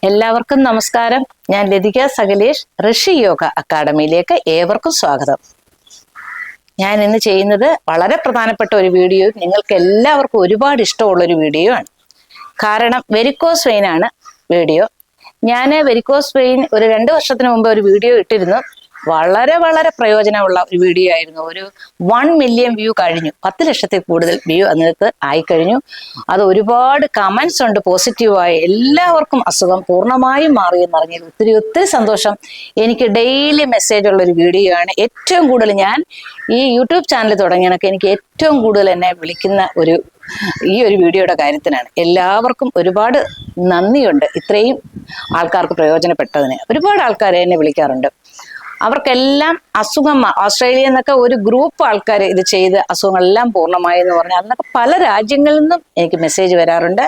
എല്ലാവർക്കും നമസ്കാരം. ഞാൻ ലതിക സകലേഷ്, ഋഷി യോഗ അക്കാഡമിയിലേക്ക് ഏവർക്കും സ്വാഗതം. ഞാൻ ഇന്ന് ചെയ്യുന്നത് വളരെ പ്രധാനപ്പെട്ട ഒരു വീഡിയോ, നിങ്ങൾക്ക് എല്ലാവർക്കും ഒരുപാട് ഇഷ്ടമുള്ള ഒരു വീഡിയോ ആണ്. കാരണം വെരിക്കോസ് വെയിൻ ആണ് വീഡിയോ. ഞാൻ വെരിക്കോസ് വെയിൻ ഒരു 2 വർഷത്തിന് മുമ്പ് ഒരു വീഡിയോ ഇട്ടിരുന്നു. വളരെ വളരെ പ്രയോജനമുള്ള ഒരു വീഡിയോ ആയിരുന്നു. ഒരു 1 മില്യൺ വ്യൂ കഴിഞ്ഞു, 10 ലക്ഷത്തിൽ കൂടുതൽ വ്യൂ അന്നേരത്ത് ആയിക്കഴിഞ്ഞു. അത് ഒരുപാട് കമന്റ്സ് ഉണ്ട് പോസിറ്റീവായി. എല്ലാവർക്കും അസുഖം പൂർണ്ണമായും മാറിയെന്ന് അറിഞ്ഞതിൽ ഒത്തിരി ഒത്തിരി സന്തോഷം. എനിക്ക് ഡെയിലി മെസ്സേജ് ഉള്ള ഒരു വീഡിയോ ആണ്. ഏറ്റവും കൂടുതൽ ഞാൻ ഈ യൂട്യൂബ് ചാനൽ തുടങ്ങിയതൊക്കെ എനിക്ക് ഏറ്റവും കൂടുതൽ എന്നെ വിളിക്കുന്ന ഈ ഒരു വീഡിയോയുടെ കാര്യത്തിനാണ്. എല്ലാവർക്കും ഒരുപാട് നന്ദിയുണ്ട്. ഇത്രയും ആൾക്കാർക്ക് പ്രയോജനപ്പെട്ടതിന് ഒരുപാട് ആൾക്കാർ എന്നെ വിളിക്കാറുണ്ട്. അവർക്കെല്ലാം അസുഖം, ഓസ്ട്രേലിയയിൽ നിന്നൊക്കെ ഒരു ഗ്രൂപ്പ് ആൾക്കാർ ഇത് ചെയ്ത് അസുഖങ്ങളെല്ലാം പൂർണ്ണമായി എന്ന് പറഞ്ഞാൽ അന്നൊക്കെ പല രാജ്യങ്ങളിൽ നിന്നും എനിക്ക് മെസ്സേജ് വരാറുണ്ട്.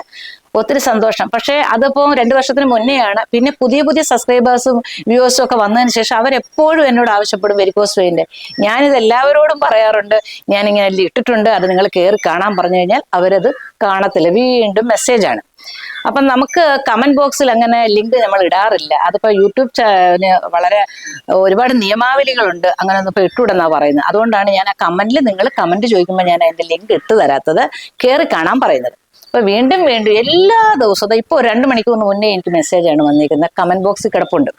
ഒത്തിരി സന്തോഷം. പക്ഷേ അതിപ്പോ 2 വർഷത്തിന് മുന്നെയാണ്. പിന്നെ പുതിയ പുതിയ സബ്സ്ക്രൈബേഴ്സും വ്യൂവേഴ്സും ഒക്കെ വന്നതിന് ശേഷം അവരെപ്പോഴും എന്നോട് ആവശ്യപ്പെടും വെരിക്കോസ് വെയിൻ്റെ. ഞാനിത് എല്ലാവരോടും പറയാറുണ്ട്, ഞാനിങ്ങനെ ഇട്ടിട്ടുണ്ട്, അത് നിങ്ങൾ കയറി കാണാൻ പറഞ്ഞു കഴിഞ്ഞാൽ അവരത് കാണത്തില്ല. വീണ്ടും മെസ്സേജാണ്. അപ്പം നമുക്ക് കമന്റ് ബോക്സിൽ അങ്ങനെ ലിങ്ക് നമ്മൾ ഇടാറില്ല. അതിപ്പോ യൂട്യൂബ് വളരെ ഒരുപാട് നിയമാവലികളുണ്ട്, അങ്ങനെ ഒന്നും ഇപ്പൊ ഇട്ടുവിടുന്നാ പറയുന്നത്. അതുകൊണ്ടാണ് ഞാൻ ആ കമന്റിൽ നിങ്ങൾ കമന്റ് ചോദിക്കുമ്പോൾ ഞാൻ അതിന്റെ ലിങ്ക് ഇട്ട് തരാത്തത്, കയറി കാണാൻ പറയുന്നത്. അപ്പൊ വീണ്ടും എല്ലാ ദിവസവും ഇപ്പോൾ 2 മണിക്കൂറിന് മുന്നേ എനിക്ക് മെസ്സേജാണ് വന്നിരിക്കുന്നത്. കമന്റ് ബോക്സിൽ കിടപ്പുണ്ട്,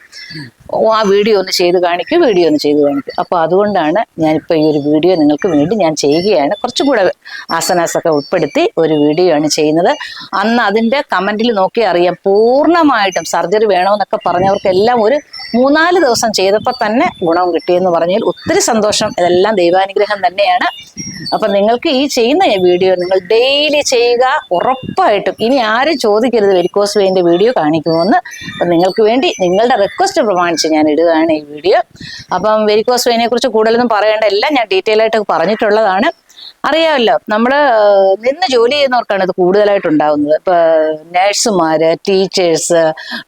ആ വീഡിയോ ഒന്ന് ചെയ്ത് കാണിക്കും, വീഡിയോ ഒന്ന് ചെയ്ത് കാണിക്കും. അപ്പോൾ അതുകൊണ്ടാണ് ഞാനിപ്പോൾ ഈ ഒരു വീഡിയോ നിങ്ങൾക്ക് വേണ്ടി ഞാൻ ചെയ്യുകയാണ്. കുറച്ചും കൂടെ ആസനാസൊക്കെ ഉൾപ്പെടുത്തി ഒരു വീഡിയോ ആണ് ചെയ്യുന്നത്. അന്ന് അതിൻ്റെ കമന്റിൽ നോക്കി അറിയാം, പൂർണ്ണമായിട്ടും സർജറി വേണമെന്നൊക്കെ പറഞ്ഞവർക്കെല്ലാം ഒരു 3-4 ദിവസം ചെയ്തപ്പോൾ തന്നെ ഗുണം കിട്ടിയെന്ന് പറഞ്ഞാൽ ഒത്തിരി സന്തോഷം. ഇതെല്ലാം ദൈവാനുഗ്രഹം തന്നെയാണ്. അപ്പം നിങ്ങൾക്ക് ഈ ചെയ്യുന്ന വീഡിയോ നിങ്ങൾ ഡെയിലി ചെയ്യുക, ഉറപ്പായിട്ടും. ഇനി ആരും ചോദിക്കരുത് വെരിക്കോസ് വെയിൻ്റെ വീഡിയോ കാണിക്കുമെന്ന്. അപ്പം നിങ്ങൾക്ക് വേണ്ടി നിങ്ങളുടെ റിക്വസ്റ്റ് പ്രമാണിച്ച് ഞാൻ ഇടുകയാണ് ഈ വീഡിയോ. അപ്പം വെരിക്കോസ് വെയിനെ കുറിച്ച് കൂടുതലൊന്നും പറയേണ്ട, എല്ലാം ഞാൻ ഡീറ്റെയിൽ ആയിട്ട് പറഞ്ഞിട്ടുള്ളതാണ്. അറിയാമല്ലോ, നമ്മൾ നിന്ന് ജോലി ചെയ്യുന്നവർക്കാണ് ഇത് കൂടുതലായിട്ട് ഉണ്ടാകുന്നത്. ഇപ്പൊ നഴ്സുമാര്, ടീച്ചേഴ്സ്,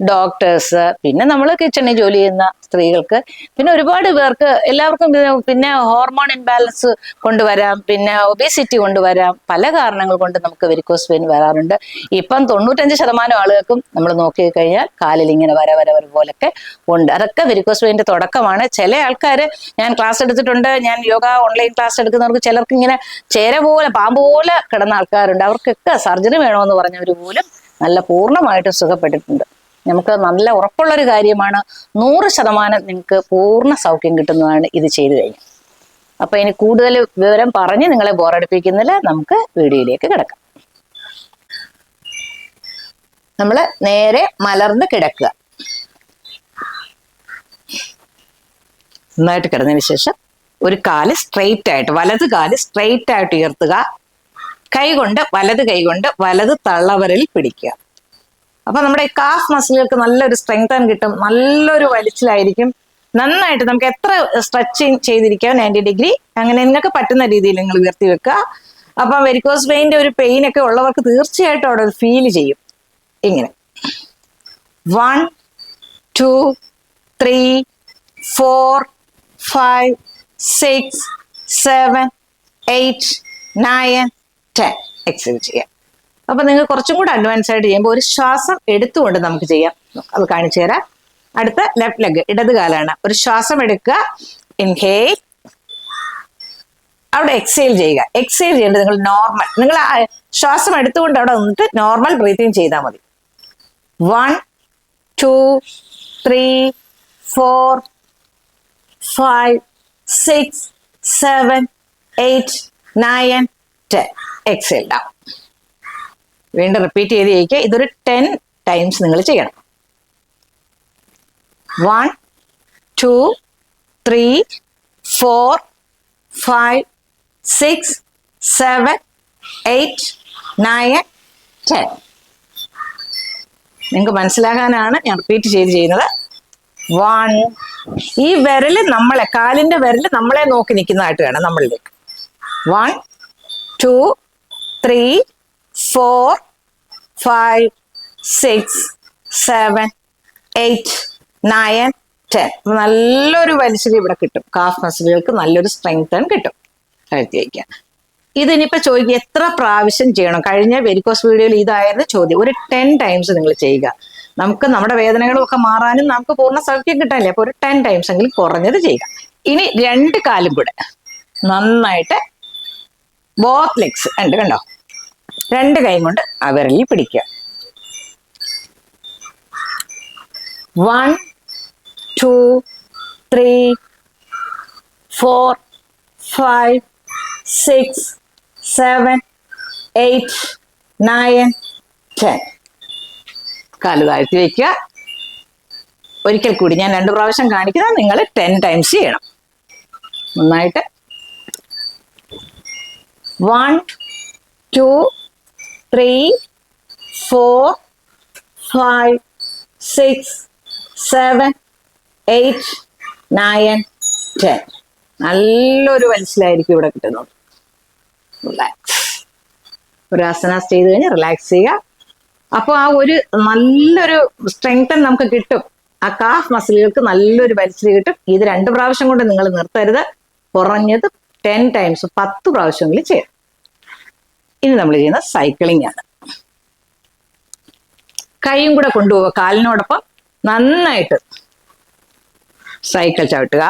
ഡോക്ടേഴ്സ്, പിന്നെ നമ്മൾ കിച്ചണിൽ ജോലി ചെയ്യുന്ന സ്ത്രീകൾക്ക്, പിന്നെ ഒരുപാട് പേർക്ക് എല്ലാവർക്കും പിന്നെ ഹോർമോൺ ഇംബാലൻസ് കൊണ്ടുവരാം, പിന്നെ ഒബേസിറ്റി കൊണ്ടുവരാം. പല കാരണങ്ങൾ കൊണ്ട് നമുക്ക് വെരിക്കോസ് വെയിൻ വരാറുണ്ട്. ഇപ്പം 95% ആളുകൾക്കും നമ്മൾ നോക്കി കഴിഞ്ഞാൽ കാലിൽ ഇങ്ങനെ വര പോലൊക്കെ ഉണ്ട്. അതൊക്കെ വെരിക്കോസ് വെയിൻ്റെ തുടക്കമാണ്. ചില ആൾക്കാർ, ഞാൻ ക്ലാസ് എടുത്തിട്ടുണ്ട്, ഞാൻ യോഗ ഓൺലൈൻ ക്ലാസ് എടുക്കുന്നവർക്ക് ചിലർക്ക് ഇങ്ങനെ ചേര പോലെ പാമ്പ് പോലെ കിടന്ന ആൾക്കാരുണ്ട്. അവർക്കൊക്കെ സർജറി വേണമെന്ന് പറഞ്ഞവർ പോലും നല്ല പൂർണ്ണമായിട്ടും സുഖപ്പെട്ടിട്ടുണ്ട്. നമുക്ക് നല്ല ഉറപ്പുള്ളൊരു കാര്യമാണ്. 100% നിങ്ങൾക്ക് പൂർണ്ണ സൗഖ്യം കിട്ടുന്നതാണ് ഇത് ചെയ്തു കഴിഞ്ഞാൽ. അപ്പൊ ഇനി കൂടുതൽ വിവരം പറഞ്ഞ് നിങ്ങളെ ബോറടിപ്പിക്കുന്നില്ല, നമുക്ക് വീഡിയോയിലേക്ക് കിടക്കാം. നമ്മൾ നേരെ മലർന്ന് കിടക്കുക. നന്നായിട്ട് കിടന്നതിന് ശേഷം ഒരു കാല് സ്ട്രെയിറ്റ് ആയിട്ട്, വലത് കാല് സ്ട്രെയിറ്റ് ആയിട്ട് ഉയർത്തുക. വലത് കൈ കൊണ്ട് വലത് തള്ളവരൽ പിടിക്കുക. അപ്പൊ നമ്മുടെ ഈ കാഫ് മസിലുകൾക്ക് നല്ലൊരു സ്ട്രെങ്തൻ കിട്ടും, നല്ലൊരു വലിച്ചിലായിരിക്കും. നന്നായിട്ട് നമുക്ക് എത്ര സ്ട്രെച്ചിങ് ചെയ്തിരിക്കാം, 90 ഡിഗ്രി അങ്ങനെ നിങ്ങൾക്ക് പറ്റുന്ന രീതിയിൽ നിങ്ങൾ ഉയർത്തി വെക്കുക. അപ്പൊ വെരിക്കോസ് വെയിൻ്റെ ഒരു പെയിൻ ഒക്കെ ഉള്ളവർക്ക് തീർച്ചയായിട്ടും അവിടെ ഫീൽ ചെയ്യും. ഇങ്ങനെ 1 2 3 4 5 6 7 8 9 10 എക്സൽ ചെയ്യാം. അപ്പൊ നിങ്ങൾ കുറച്ചും കൂടെ അഡ്വാൻസ് ആയിട്ട് ചെയ്യുമ്പോൾ ഒരു ശ്വാസം എടുത്തുകൊണ്ട് നമുക്ക് ചെയ്യാം. അത് കാണിച്ചു തരാം. അടുത്ത ലെഫ്റ്റ് ലെഗ്, ഇടത് കാലാണ്. ഒരു ശ്വാസം എടുക്കുക, ഇൻഹേൽ, അവിടെ എക്സേൽ ചെയ്യുക. എക്സേൽ ചെയ്യേണ്ടത് നിങ്ങൾ നോർമൽ, നിങ്ങൾ ശ്വാസം എടുത്തുകൊണ്ട് അവിടെ നിന്നിട്ട് നോർമൽ ബ്രീത്തിങ് ചെയ്താൽ മതി. 1 2 3 4 5 6 7 8 9 10 എക്സേൽ ഡൗൺ. വീണ്ടും റിപ്പീറ്റ് ചെയ്ത് ചെയ്യിക്കുക. ഇതൊരു 10 ടൈംസ് നിങ്ങൾ ചെയ്യണം. 1 2 3 4 5 6 7 8 9 10. നിങ്ങൾക്ക് മനസ്സിലാകാനാണ് ഞാൻ റിപ്പീറ്റ് ചെയ്ത് ചെയ്യുന്നത്. 1, ഈ വിരല് കാലിന്റെ വിരല് നമ്മളെ നോക്കി നിൽക്കുന്നതായിട്ട് വേണം നമ്മളിലേക്ക്. 1 2 3 4 5 6 7 8 9 10. നല്ലൊരു വലിച്ചിൽ ഇവിടെ കിട്ടും. കാഫ് മസിലുകൾക്ക് നല്ലൊരു സ്ട്രെങ്തൻ കിട്ടും. കഴുത്തി വയ്ക്കുക. ഇതിനിപ്പോ ചോദിക്കുക എത്ര പ്രാവശ്യം ചെയ്യണം. കഴിഞ്ഞ വെരിക്കോസ് വീഡിയോയിൽ ഇതായിരുന്നു ചോദ്യം. ഒരു 10 ടൈംസ് നിങ്ങൾ ചെയ്യുക. നമുക്ക് നമ്മുടെ വേദനകളും ഒക്കെ മാറാനും നമുക്ക് പൂർണ്ണ സൗഖ്യം കിട്ടാനില്ലേ. അപ്പൊ ഒരു 10 ടൈംസ് എങ്കിലും കുറഞ്ഞത് ചെയ്യുക. ഇനി 2 കാലും കൂടെ നന്നായിട്ട് ബോത്ത് ലെഗ്സ് കണ്ടോ, 2 കൈ കൊണ്ട് ആ വിരലിൽ പിടിക്കുക. 1 2 3 4 5 6 7 8 9 10. കാല് താഴ്ത്തി വയ്ക്കുക. ഒരിക്കൽ കൂടി ഞാൻ 2 പ്രാവശ്യം കാണിക്കുന്നത്, നിങ്ങൾ 10 ടൈംസ് ചെയ്യണം നന്നായിട്ട്. 1 2 3 4 5 6 7 8 9 10. നല്ലൊരു വലിച്ചിലായിരിക്കും ഇവിടെ കിട്ടുന്നത്. റിലാക്സ്. ഒരു ആസനാസ് ചെയ്ത് കഴിഞ്ഞ് റിലാക്സ് ചെയ്യുക. അപ്പോൾ ആ ഒരു നല്ലൊരു സ്ട്രെങ്തൻ നമുക്ക് കിട്ടും. ആ കാഫ് മസിലുകൾക്ക് നല്ലൊരു വലിച്ചിൽ കിട്ടും. ഇത് 2 പ്രാവശ്യം കൊണ്ട് നിങ്ങൾ നിർത്തരുത്. കുറഞ്ഞത് 10 ടൈംസ് 10 പ്രാവശ്യങ്ങളിൽ ചെയ്യണം. ഇനി നമ്മൾ ചെയ്യുന്ന സൈക്ലിംഗ് ആണ്. കൈയും കൂടെ കൊണ്ടുപോവുക. കാലിനോടൊപ്പം നന്നായിട്ട് സൈക്കിൾ ചവിട്ടുക.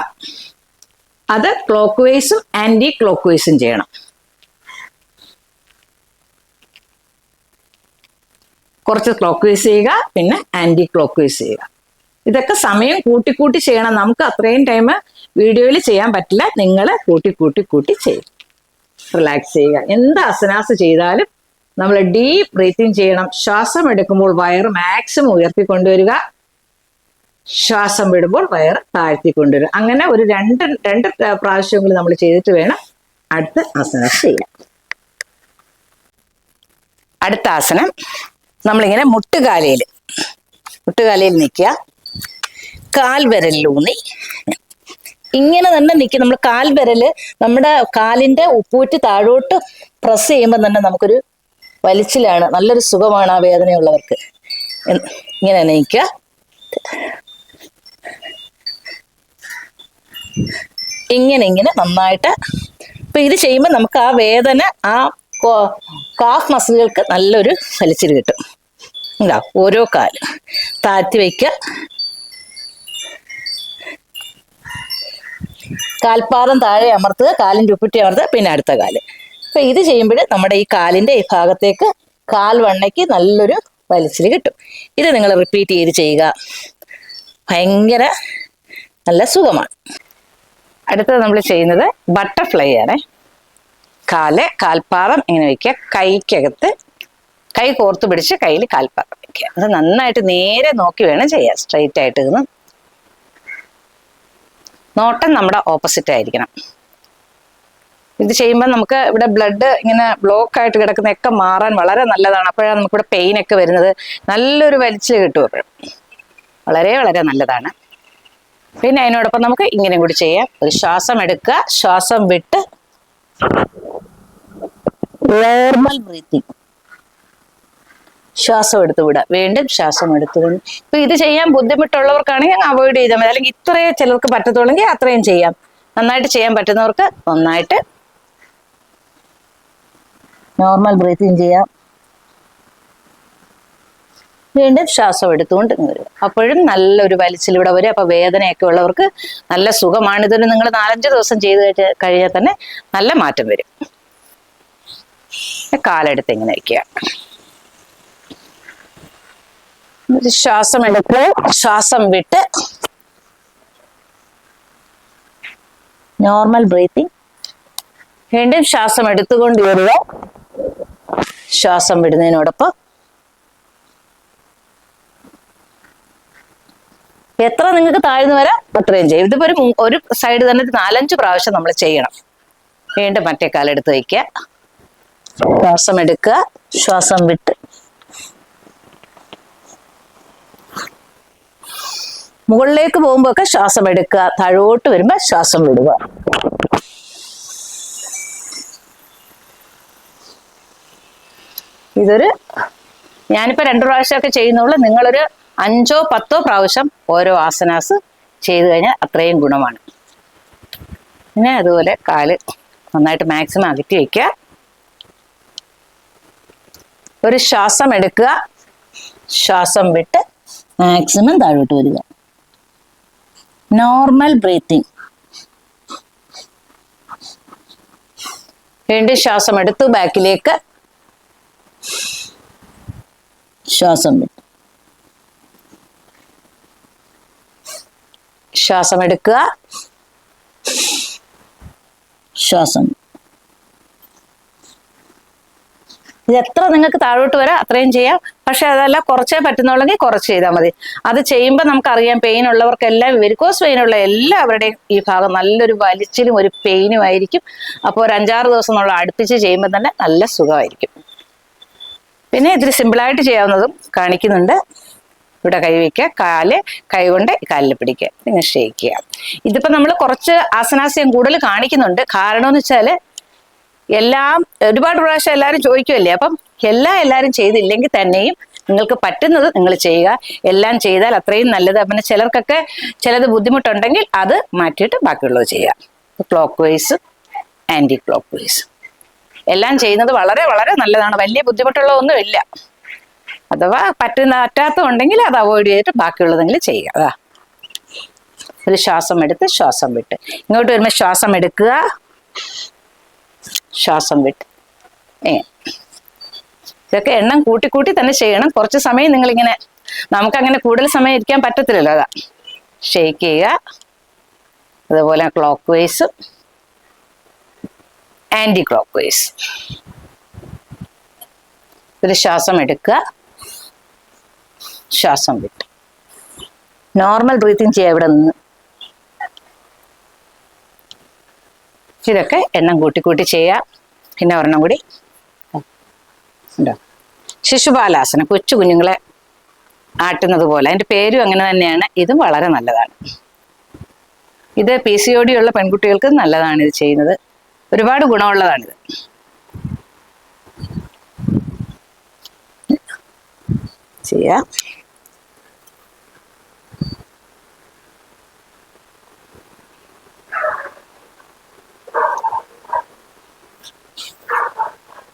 അത് ക്ലോക്ക് വൈസും ആന്റി ക്ലോക്ക് വൈസും ചെയ്യണം. കുറച്ച് ക്ലോക്ക് വൈസ് ചെയ്യുക, പിന്നെ ആന്റി ക്ലോക്ക് വൈസ് ചെയ്യുക. ഇതൊക്കെ സമയം കൂട്ടി ചെയ്യണം. നമുക്ക് അത്രയും ടൈം വീഡിയോയിൽ ചെയ്യാൻ പറ്റില്ല. നിങ്ങൾ കൂട്ടി ചെയ്യും. റിലാക്സ് ചെയ്യുക. എന്ത് അസനാസ് ചെയ്താലും നമ്മൾ ഡീപ്പ് ബ്രീത്തിങ് ചെയ്യണം. ശ്വാസം എടുക്കുമ്പോൾ വയറ് മാക്സിമം ഉയർത്തിക്കൊണ്ടുവരിക, ശ്വാസം വിടുമ്പോൾ വയറ് താഴ്ത്തിക്കൊണ്ടുവരിക. അങ്ങനെ ഒരു രണ്ട് പ്രാവശ്യങ്ങൾ നമ്മൾ ചെയ്തിട്ട് വേണം അടുത്ത ആസനാസ് ചെയ്യാൻ. അടുത്ത ആസനം നമ്മളിങ്ങനെ മുട്ടുകാലയിൽ നിൽക്കുക. കാൽവിരലിലൂന്നി ഇങ്ങനെ തന്നെ നിൽക്കുക. നമ്മൾ കാൽവിരല് നമ്മുടെ കാലിന്റെ ഉപ്പൂറ്റ് താഴോട്ട് പ്രസ് ചെയ്യുമ്പോൾ തന്നെ നമുക്കൊരു വലിച്ചിലാണ്, നല്ലൊരു സുഖമാണ് ആ വേദനയുള്ളവർക്ക്. ഇങ്ങനെ നിൽക്കുക. ഇങ്ങനെ നന്നായിട്ട്. ഇപ്പൊ ഇത് ചെയ്യുമ്പോൾ നമുക്ക് ആ വേദന, ആ കാഫ് മസിലുകൾക്ക് നല്ലൊരു വലിച്ചിൽ കിട്ടും. എന്താ, ഓരോ കാല് താഴ്ത്തി വയ്ക്കുക. കാൽപാദം താഴെ അമർത്തുക, കാലിൻ്റെ ഉപ്പുറ്റി അമർത്തുക, പിന്നെ അടുത്ത കാല്. അപ്പൊ ഇത് ചെയ്യുമ്പോൾ നമ്മുടെ ഈ കാലിന്റെ ഈ ഭാഗത്തേക്ക് കാൽവണ്ണയ്ക്ക് നല്ലൊരു വലിച്ചിൽ കിട്ടും. ഇത് നിങ്ങൾ റിപ്പീറ്റ് ചെയ്ത് ചെയ്യുക. ഭയങ്കര നല്ല സുഖമാണ്. അടുത്തത് നമ്മൾ ചെയ്യുന്നത് ബട്ടർഫ്ലൈ ആണ്. കാൽപാദം ഇങ്ങനെ വയ്ക്കുക. കൈക്കകത്ത് കൈ കോർത്ത് പിടിച്ച് കയ്യിൽ കാൽപാദം വയ്ക്കുക. അത് നന്നായിട്ട് നേരെ നോക്കി വേണം ചെയ്യാൻ. സ്ട്രെയിറ്റ് ആയിട്ട് ഇരുന്ന് നോട്ടം നമ്മുടെ ഓപ്പോസിറ്റ് ആയിരിക്കണം. ഇത് ചെയ്യുമ്പോൾ നമുക്ക് ഇവിടെ ബ്ലഡ് ഇങ്ങനെ ബ്ലോക്ക് ആയിട്ട് കിടക്കുന്നതൊക്കെ മാറാൻ വളരെ നല്ലതാണ്. അപ്പോഴാണ് നമുക്കിവിടെ പെയിൻ ഒക്കെ വരുന്നത്. നല്ലൊരു വലിച്ചിൽ കിട്ടും. അപ്പോഴും വളരെ വളരെ നല്ലതാണ്. പിന്നെ അതിനോടൊപ്പം നമുക്ക് ഇങ്ങനെ കൂടി ചെയ്യാം. ഒരു ശ്വാസം എടുക്കുക, ശ്വാസം വിട്ട് നോർമൽ ബ്രീത്തിങ്. ശ്വാസം എടുത്തു വിടുക, വീണ്ടും ശ്വാസം എടുത്തുകൊണ്ട്. ഇപ്പൊ ഇത് ചെയ്യാൻ ബുദ്ധിമുട്ടുള്ളവർക്കാണെങ്കിൽ അവോയ്ഡ് ചെയ്താൽ മതി. അല്ലെങ്കിൽ ഇത്രയും ചിലർക്ക് പറ്റത്തുള്ളെങ്കിൽ അത്രയും ചെയ്യാം. നന്നായിട്ട് ചെയ്യാൻ പറ്റുന്നവർക്ക് നന്നായിട്ട് നോർമൽ ബ്രീത്തിങ് ചെയ്യാം. വീണ്ടും ശ്വാസം എടുത്തുകൊണ്ട് വരിക. അപ്പോഴും നല്ലൊരു വലിച്ചിലൂടെ വരും. അപ്പൊ വേദനയൊക്കെ ഉള്ളവർക്ക് നല്ല സുഖമാണ്. ഇതിന് നിങ്ങൾ 4-5 ദിവസം ചെയ്ത് കഴിഞ്ഞാൽ തന്നെ നല്ല മാറ്റം വരും. കാലെടുത്ത് ഇങ്ങനെ വയ്ക്കുക. ശ്വാസം എടുക്കുക, ശ്വാസം വിട്ട് നോർമൽ ബ്രീത്തിങ്. വീണ്ടും ശ്വാസം എടുത്തുകൊണ്ട് വരിക, ശ്വാസം വിടുന്നതിനോടൊപ്പം എത്ര നിങ്ങൾക്ക് താഴ്ന്നു വരാം അത്രയും ചെയ്യും. ഇതിപ്പോ ഒരു സൈഡ് തന്നെ 4-5 പ്രാവശ്യം നമ്മൾ ചെയ്യണം. വീണ്ടും മറ്റേ കാലെടുത്ത് വയ്ക്കുക, ശ്വാസം എടുക്കുക, ശ്വാസം വിട്ട് മുകളിലേക്ക് പോകുമ്പോ ഒക്കെ ശ്വാസം എടുക്കുക, താഴോട്ട് വരുമ്പോ ശ്വാസം വിടുക. ഞാനിപ്പോ 2 പ്രാവശ്യമൊക്കെ ചെയ്യുന്നുള്ളൂ. നിങ്ങളൊരു 5-10 പ്രാവശ്യം ഓരോ ആസനാസ് ചെയ്തു കഴിഞ്ഞാൽ അത്രയും ഗുണമാണ്. പിന്നെ അതുപോലെ കാല് നന്നായിട്ട് മാക്സിമം അകറ്റി വയ്ക്കുക. ഒരു ശ്വാസം എടുക്കുക, ശ്വാസം വിട്ട് മാക്സിമം താഴോട്ട് വരിക. Normal breathing. വീണ്ടും ശ്വാസം എടുത്തു ബാക്കിലേക്ക്, ശ്വാസം വിട്ടു. ശ്വാസം എടുക്കുക, ശ്വാസം. ഇത് എത്ര നിങ്ങൾക്ക് താഴോട്ട് വരാം അത്രയും ചെയ്യാം. പക്ഷെ അതല്ല കുറച്ചേ പറ്റുന്നുള്ളെങ്കിൽ കുറച്ച് ചെയ്താൽ മതി. അത് ചെയ്യുമ്പോൾ നമുക്കറിയാം പെയിൻ ഉള്ളവർക്കെല്ലാം, വെരിക്കോസ് പെയിൻ ഉള്ള എല്ലാവരുടെയും ഈ ഭാഗം നല്ലൊരു വലിച്ചിലും ഒരു പെയിനും ആയിരിക്കും. അപ്പോൾ ഒരു 5-6 ദിവസം നമ്മൾ അടുപ്പിച്ച് ചെയ്യുമ്പോൾ തന്നെ നല്ല സുഖമായിരിക്കും. പിന്നെ ഇതിൽ സിമ്പിളായിട്ട് ചെയ്യാവുന്നതും കാണിക്കുന്നുണ്ട്. ഇവിടെ കൈ വയ്ക്കുക, കാല് കൈ കൊണ്ട് കാലിൽ പിടിക്കുക, പിന്നെ ഷേക്ക് ചെയ്യുക. ഇതിപ്പോൾ നമ്മൾ കുറച്ച് ആസനാസ്യം കൂടുതൽ കാണിക്കുന്നുണ്ട്. കാരണം എന്ന് വെച്ചാൽ എല്ലാം ഒരുപാട് പ്രാവശ്യം എല്ലാവരും ചോദിക്കുമല്ലേ, അപ്പം എല്ലാവരും ചെയ്തില്ലെങ്കിൽ തന്നെയും നിങ്ങൾക്ക് പറ്റുന്നത് നിങ്ങൾ ചെയ്യുക. എല്ലാം ചെയ്താൽ അത്രയും നല്ലത്. പിന്നെ ചിലർക്കൊക്കെ ചിലത് ബുദ്ധിമുട്ടുണ്ടെങ്കിൽ അത് മാറ്റിയിട്ട് ബാക്കിയുള്ളത് ചെയ്യുക. Clockwise, anticlockwise എല്ലാം ചെയ്യുന്നത് വളരെ വളരെ നല്ലതാണ്. വലിയ ബുദ്ധിമുട്ടുള്ളതൊന്നുമില്ല. അഥവാ പറ്റാത്തതുണ്ടെങ്കിൽ അത് അവോയ്ഡ് ചെയ്തിട്ട് ബാക്കിയുള്ളതെങ്കിലും ചെയ്യുക. അതാ ഒരു ശ്വാസം എടുത്ത് ശ്വാസം വിട്ട് ഇങ്ങോട്ട് വരുമ്പോൾ ശ്വാസം എടുക്കുക, ശ്വാസം വിട്ട്. ഇതൊക്കെ എണ്ണം കൂട്ടി തന്നെ ചെയ്യണം. കുറച്ച് സമയം നിങ്ങളിങ്ങനെ, നമുക്കങ്ങനെ കൂടുതൽ സമയം ഇരിക്കാൻ പറ്റത്തില്ലല്ലോ. അതാ ഷേക്ക് ചെയ്യുക. അതുപോലെ clockwise, anticlockwise. ഒരു ശ്വാസം എടുക്കുക, ശ്വാസം വിട്ട്. നോർമൽ ബ്രീത്തിങ് ചെയ്യുക ഇവിടെ നിന്ന്. ഇതൊക്കെ എണ്ണം കൂട്ടി ചെയ്യാം. പിന്നെ ഒരെണ്ണം കൂടി ഉണ്ടോ, ശിശുപാലാസനം, കൊച്ചു കുഞ്ഞുങ്ങളെ ആട്ടുന്നത് പോലെ. അതിൻ്റെ പേരും അങ്ങനെ തന്നെയാണ്. ഇതും വളരെ നല്ലതാണ്. ഇത് PCOD ഉള്ള പെൺകുട്ടികൾക്ക് നല്ലതാണ് ഇത് ചെയ്യുന്നത്. ഒരുപാട് ഗുണമുള്ളതാണിത്. ചെയ്യാം.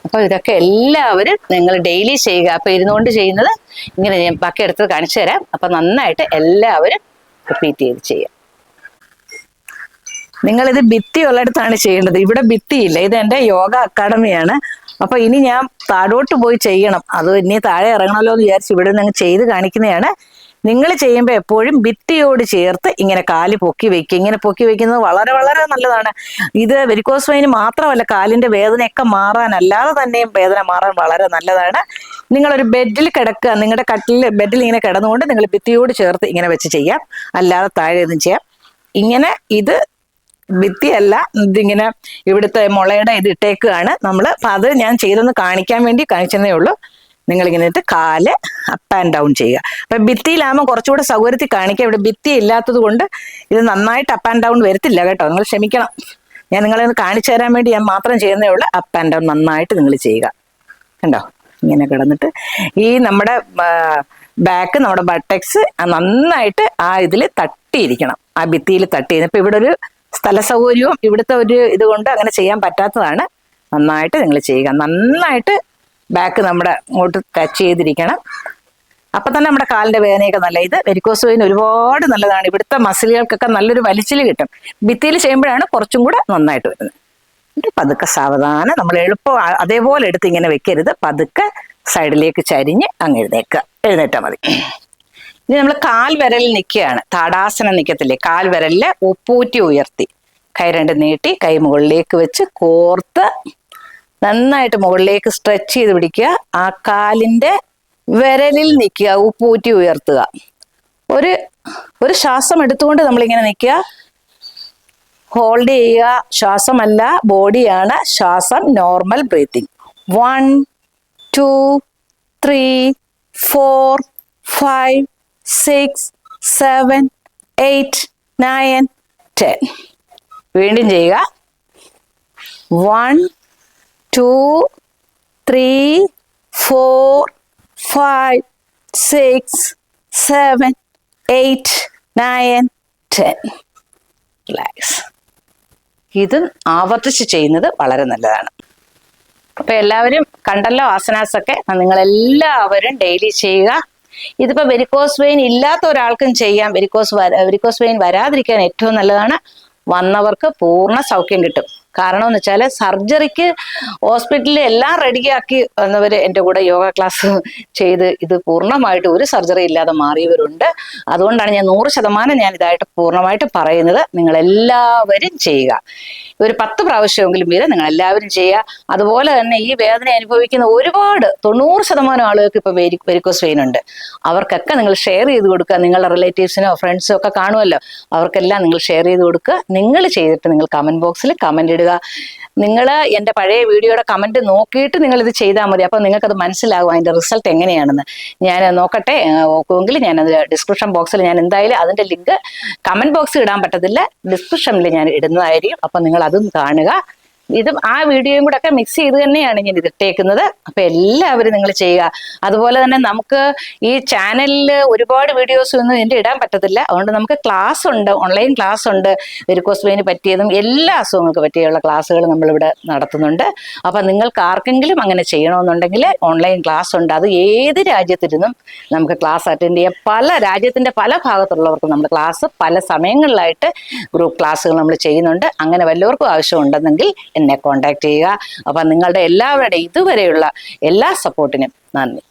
അപ്പൊ ഇതൊക്കെ എല്ലാവരും നിങ്ങൾ ഡെയിലി ചെയ്യുക. അപ്പൊ ഇരുന്നുകൊണ്ട് ചെയ്യുന്നത് ഇങ്ങനെ ഞാൻ ബാക്കി എടുത്ത് കാണിച്ചു തരാം. അപ്പൊ നന്നായിട്ട് എല്ലാവരും റിപ്പീറ്റ് ചെയ്ത് ചെയ്യാം. നിങ്ങളിത് ഭിത്തി ഉള്ളിടത്താണ് ചെയ്യേണ്ടത്. ഇവിടെ ഭിത്തിയില്ല. ഇത് എൻ്റെ യോഗ അക്കാഡമിയാണ്. അപ്പൊ ഇനി ഞാൻ താഴോട്ട് പോയി ചെയ്യണം. അത് ഇനി താഴെ ഇറങ്ങണമല്ലോ എന്ന് വിചാരിച്ച് ഇവിടെ നിങ്ങൾ ചെയ്ത് കാണിക്കുന്നതാണ്. നിങ്ങൾ ചെയ്യുമ്പോൾ എപ്പോഴും ഭിത്തിയോട് ചേർത്ത് ഇങ്ങനെ കാല് പൊക്കി വെക്കുക. ഇങ്ങനെ പൊക്കി വെക്കുന്നത് വളരെ വളരെ നല്ലതാണ്. ഇത് വെരിക്കോസ് വെയിൻ മാത്രമല്ല, കാലിന്റെ വേദനയൊക്കെ മാറാൻ, അല്ലാതെ തന്നെയും വേദന മാറാൻ വളരെ നല്ലതാണ്. നിങ്ങളൊരു ബെഡിൽ കിടക്കുക, നിങ്ങളുടെ ബെഡിൽ ഇങ്ങനെ കിടന്നുകൊണ്ട് നിങ്ങൾ ഭിത്തിയോട് ചേർത്ത് ഇങ്ങനെ വെച്ച് ചെയ്യാം. അല്ലാതെ താഴെ ഒന്നും ചെയ്യാം. ഇങ്ങനെ ഇത് ഭിത്തിയല്ല, ഇതിങ്ങനെ ഇവിടുത്തെ മുളയുടെ ഇത് ഇട്ടേക്കാണ് നമ്മൾ. അപ്പം അത് ഞാൻ ചെയ്തൊന്ന് കാണിക്കാൻ വേണ്ടി കാണിച്ചതേ ഉള്ളൂ. നിങ്ങളിങ്ങനെ ഇട്ട് കാല് അപ്പ് ആൻഡ് ഡൗൺ ചെയ്യുക. അപ്പം ഭിത്തിയിലാകുമ്പോൾ കുറച്ചുകൂടെ സൗകര്യത്തിൽ കാണിക്കുക. ഇവിടെ ഭിത്തി ഇല്ലാത്തത് കൊണ്ട് ഇത് നന്നായിട്ട് അപ്പ് ആൻഡ് ഡൗൺ വരത്തില്ല കേട്ടോ, നിങ്ങൾ ക്ഷമിക്കണം. ഞാൻ നിങ്ങളെ ഒന്ന് കാണിച്ചു തരാൻ വേണ്ടി ഞാൻ മാത്രം ചെയ്യുന്നേ ഉള്ളൂ. അപ്പ് ആൻഡ് ഡൗൺ നന്നായിട്ട് നിങ്ങൾ ചെയ്യുക. കണ്ടോ, ഇങ്ങനെ കിടന്നിട്ട് ഈ നമ്മുടെ ബാക്ക്, നമ്മുടെ ബട്ടക്സ് നന്നായിട്ട് ആ ഇതിൽ തട്ടിയിരിക്കണം, ആ ഭിത്തിയിൽ തട്ടി. ഇപ്പം ഇവിടെ ഒരു സ്ഥല സൗകര്യവും ഇവിടുത്തെ ഒരു ഇതുകൊണ്ട് അങ്ങനെ ചെയ്യാൻ പറ്റാത്തതാണ്. നന്നായിട്ട് നിങ്ങൾ ചെയ്യുക. നന്നായിട്ട് ബാക്ക് നമ്മുടെ ഇങ്ങോട്ട് ടച്ച് ചെയ്തിരിക്കണം. അപ്പം തന്നെ നമ്മുടെ കാലിൻ്റെ വേദനയൊക്കെ നല്ല. ഇത് വെരിക്കോസ് വെയിൻ ഒരുപാട് നല്ലതാണ്. ഇവിടുത്തെ മസിലുകൾക്കൊക്കെ നല്ലൊരു വലിച്ചിൽ കിട്ടും. ഭിത്തിയിൽ ചെയ്യുമ്പോഴാണ് കുറച്ചും കൂടെ നന്നായിട്ട് വരുന്നത്. പതുക്കെ സാവധാനം നമ്മൾ എളുപ്പം അതേപോലെ എടുത്ത് ഇങ്ങനെ വെക്കരുത്. പതുക്കെ സൈഡിലേക്ക് ചരിഞ്ഞ് അങ്ങ് എഴുന്നേറ്റാൽ മതി. ഇനി നമ്മൾ കാൽ വിരലിൽ നിൽക്കുകയാണ്. താടാസനം നിൽക്കത്തില്ലേ, കാൽ വിരലില് ഉപ്പൂറ്റി ഉയർത്തി കൈ രണ്ട് നീട്ടി കൈ മുകളിലേക്ക് വെച്ച് കോർത്ത് നന്നായിട്ട് മുകളിലേക്ക് സ്ട്രെച്ച് ചെയ്ത് പിടിക്കുക. ആ കാലിന്റെ വിരലിൽ നിൽക്കുക, ഉപ്പൂറ്റി ഉയർത്തുക. ഒരു ശ്വാസം എടുത്തുകൊണ്ട് നമ്മളിങ്ങനെ നിൽക്കുക, ഹോൾഡ് ചെയ്യുക. ശ്വാസമല്ല, ബോഡിയാണ് ശ്വാസം. Normal breathing. 1 2 3 4 5 6 7 8 9 10. വീണ്ടും ചെയ്യുക. 1 2 3 4 5 6 7 8 9 10. റിലാക്സ്. ഇതും ആവർത്തിച്ച് ചെയ്യുന്നത് വളരെ നല്ലതാണ്. അപ്പൊ എല്ലാവരും കണ്ടല്ലോ ആസനാസൊക്കെ. നിങ്ങളെല്ലാവരും ഡെയിലി ചെയ്യുക. ഇതിപ്പോ വെരിക്കോസ് വെയിൻ ഇല്ലാത്ത ഒരാൾക്കും ചെയ്യാം. വെരിക്കോസ് വെയിൻ വരാതിരിക്കാൻ ഏറ്റവും നല്ലതാണ് വന്നവർക്ക് പൂർണ്ണ സൗഖ്യം കിട്ടും. കാരണം എന്ന് വെച്ചാൽ സർജറിക്ക് ഹോസ്പിറ്റലിൽ എല്ലാം റെഡിയാക്കി വന്നവര് എൻ്റെ കൂടെ യോഗ ക്ലാസ് ചെയ്ത് ഇത് പൂർണ്ണമായിട്ട് ഒരു സർജറി ഇല്ലാതെ മാറിയവരുണ്ട്. അതുകൊണ്ടാണ് ഞാൻ 100% ഞാൻ ഇതായിട്ട് പൂർണ്ണമായിട്ട് പറയുന്നത്. നിങ്ങൾ എല്ലാവരും ചെയ്യുക. ഒരു 10 പ്രാവശ്യമെങ്കിലും വരെ നിങ്ങൾ എല്ലാവരും ചെയ്യുക. അതുപോലെ തന്നെ ഈ വേദന അനുഭവിക്കുന്ന ഒരുപാട് 90% ആളുകൾക്ക് ഇപ്പൊ വെരിക്കോസ് വെയിൻ ഉണ്ട്. അവർക്കൊക്കെ നിങ്ങൾ ഷെയർ ചെയ്ത് കൊടുക്കുക. നിങ്ങളുടെ റിലേറ്റീവ്സിനോ ഫ്രണ്ട്സോ ഒക്കെ കാണുമല്ലോ, അവർക്കെല്ലാം നിങ്ങൾ ഷെയർ ചെയ്ത് കൊടുക്കുക. നിങ്ങൾ ചെയ്തിട്ട് നിങ്ങൾ കമന്റ് ബോക്സിൽ കമന്റ് ഇടുക. നിങ്ങൾ എൻ്റെ പഴയ വീഡിയോയുടെ കമന്റ് നോക്കിയിട്ട് നിങ്ങൾ ഇത് ചെയ്താൽ മതി. അപ്പോൾ നിങ്ങൾക്കത് മനസ്സിലാകും അതിന്റെ റിസൾട്ട് എങ്ങനെയാണെന്ന്. ഞാൻ നോക്കട്ടെ, നോക്കുമെങ്കിൽ ഞാനത് ഡിസ്ക്രിപ്ഷൻ ബോക്സിൽ ഞാൻ എന്തായാലും അതിന്റെ ലിങ്ക് കമന്റ് ബോക്സിൽ ഇടാൻ പറ്റത്തില്ല, ഡിസ്ക്രിപ്ഷനിൽ ഞാൻ ഇടുന്നതായിരിക്കും. അപ്പൊ നിങ്ങൾ അതും കാണുക. ഇതും ആ വീഡിയോയും കൂടെ ഒക്കെ മിക്സ് ചെയ്ത് തന്നെയാണ് ഞാൻ ഇത് ഇട്ടേക്കുന്നത്. അപ്പൊ എല്ലാവരും നിങ്ങൾ ചെയ്യുക. അതുപോലെ തന്നെ നമുക്ക് ഈ ചാനലിൽ ഒരുപാട് വീഡിയോസ് ഒന്നും ഇതിന്റെ ഇടാൻ പറ്റത്തില്ല. അതുകൊണ്ട് നമുക്ക് ക്ലാസ് ഉണ്ട്, ഓൺലൈൻ ക്ലാസ് ഉണ്ട്. വെരിക്കോസ് വെയിന് പറ്റിയതും എല്ലാ അസുഖങ്ങൾക്ക് പറ്റിയുള്ള ക്ലാസ്സുകൾ നമ്മളിവിടെ നടത്തുന്നുണ്ട്. അപ്പൊ നിങ്ങൾക്ക് ആർക്കെങ്കിലും അങ്ങനെ ചെയ്യണമെന്നുണ്ടെങ്കിൽ ഓൺലൈൻ ക്ലാസ് ഉണ്ട്. അത് ഏത് രാജ്യത്തിരുന്നും നമുക്ക് ക്ലാസ് അറ്റൻഡ് ചെയ്യാം. രാജ്യത്തിന്റെ പല ഭാഗത്തുള്ളവർക്കും നമ്മൾ ക്ലാസ് പല സമയങ്ങളിലായിട്ട് ഗ്രൂപ്പ് ക്ലാസ്സുകൾ നമ്മൾ ചെയ്യുന്നുണ്ട്. അങ്ങനെ വല്ലവർക്കും ആവശ്യമുണ്ടെന്നെങ്കിൽ എന്നെ കോൺടാക്ട് ചെയ്യുക. അപ്പം നിങ്ങളുടെ എല്ലാവരുടെയും ഇതുവരെയുള്ള എല്ലാ സപ്പോർട്ടിനും നന്ദി.